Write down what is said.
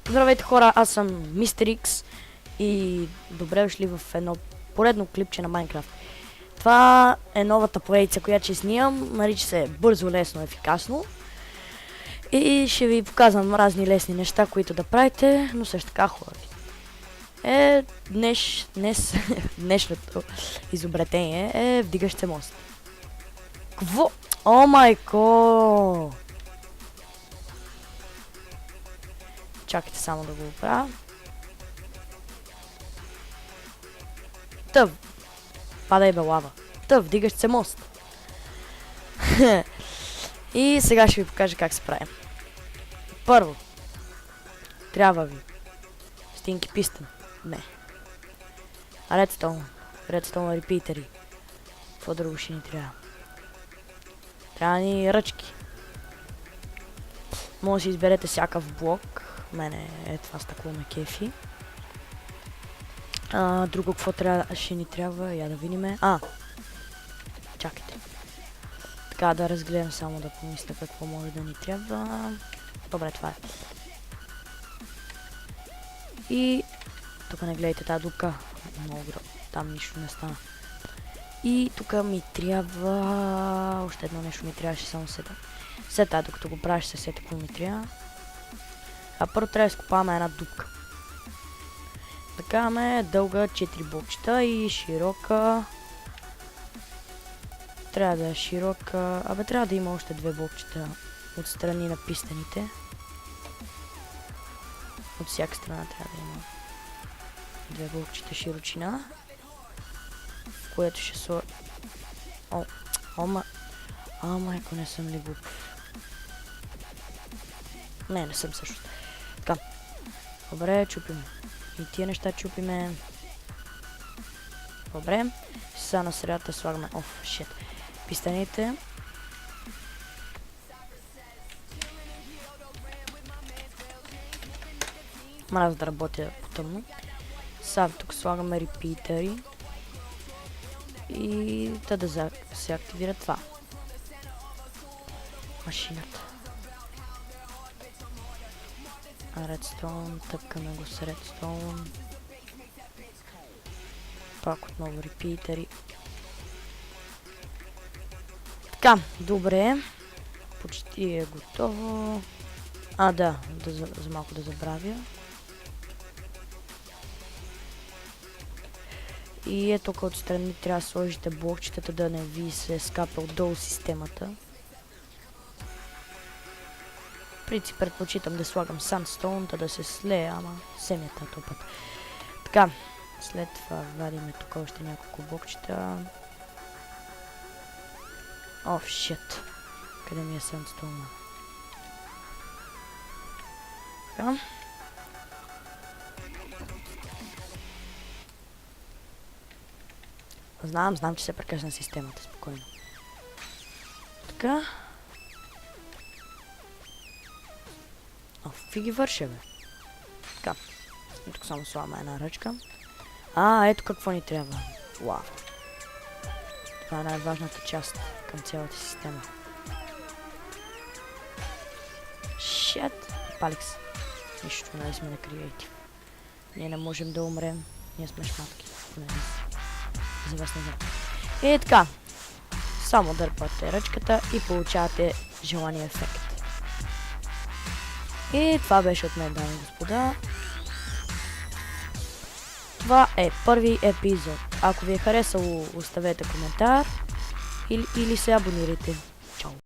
Здравейте хора, аз съм Мистер Икс и добре дошли в едно поредно клипче на Майнкрафт. Това е новата поредица, която ще снимам, нарича се бързо, лесно, ефикасно. И ще ви показвам разни лесни неща, които да правите, но също така хубави. Днешното изобретение е вдигащ се мост. Кво? О майко! Чакайте само да го оправя. Тъв! Падай бе лава. Тъв, вдигащ се мост. И сега ще ви покажа как се прави. Първо. Трябва ви стинки пистън. Не. Редстоун. Редстоун репитери. Какво друго ще ни трябва? Трябва ни ръчки. Може да си изберете всякакъв блок. Мене е това стъкло ме кефи. Друго какво ще ни трябва? Я да видим. Чакайте. Така да разгледам само да помисля какво може да ни трябва. Добре, това е. И тук не гледайте тази дупка. Много там нищо не стана. И тук ми трябва... Още едно нещо ми трябваше само сета. Сета, докато го правиш се сета какво ми трябва. А първо трябва да изкопаваме една дупка. Така имаме дълга 4 блокчета и широка. Трябва да е широка. Абе трябва да има още 2 блокчета от страни на пистените. От всяка страна трябва да има 2 блокчета широчина. В което ще сложа... Майко, не съм ли глуп? Не съм също. Така. Добре, чупим. И тия неща чупиме. Добре. Сега на средата слагаме... пистените. Мразя да работя по тъмно. Сега тук слагаме репитери. И да се активира това. Машината. Редстоун, тъпкаме го с редстоун. Пак отново репитери. Така, добре. Почти е готово. За малко да забравя. И ето тук отстрани трябва да сложите блокчетата да не ви се скапа отдолу системата. В принцип предпочитам да слагам сандстоун, да се слее, ама семята този път. Така, след това вадиме тук още няколко блокчета. Шит. Къде ми е сандстоуна? Така. Знам, че се прекъсна системата, спокойно. Така. Фиги върша, бе. Така. И тук само слагаме една ръчка. Ето какво ни трябва. Вау. Това е най-важната част към цялата система. Шет. Палих се. Нищо, нали сме на креатив. Ние не можем да умрем. Ние сме шматки. За вас не знам. И така. Само дърпате ръчката и получавате желания ефект. И това беше от мен, дами и господа. Това е първи епизод. Ако ви е харесало, оставете коментар или се абонирайте.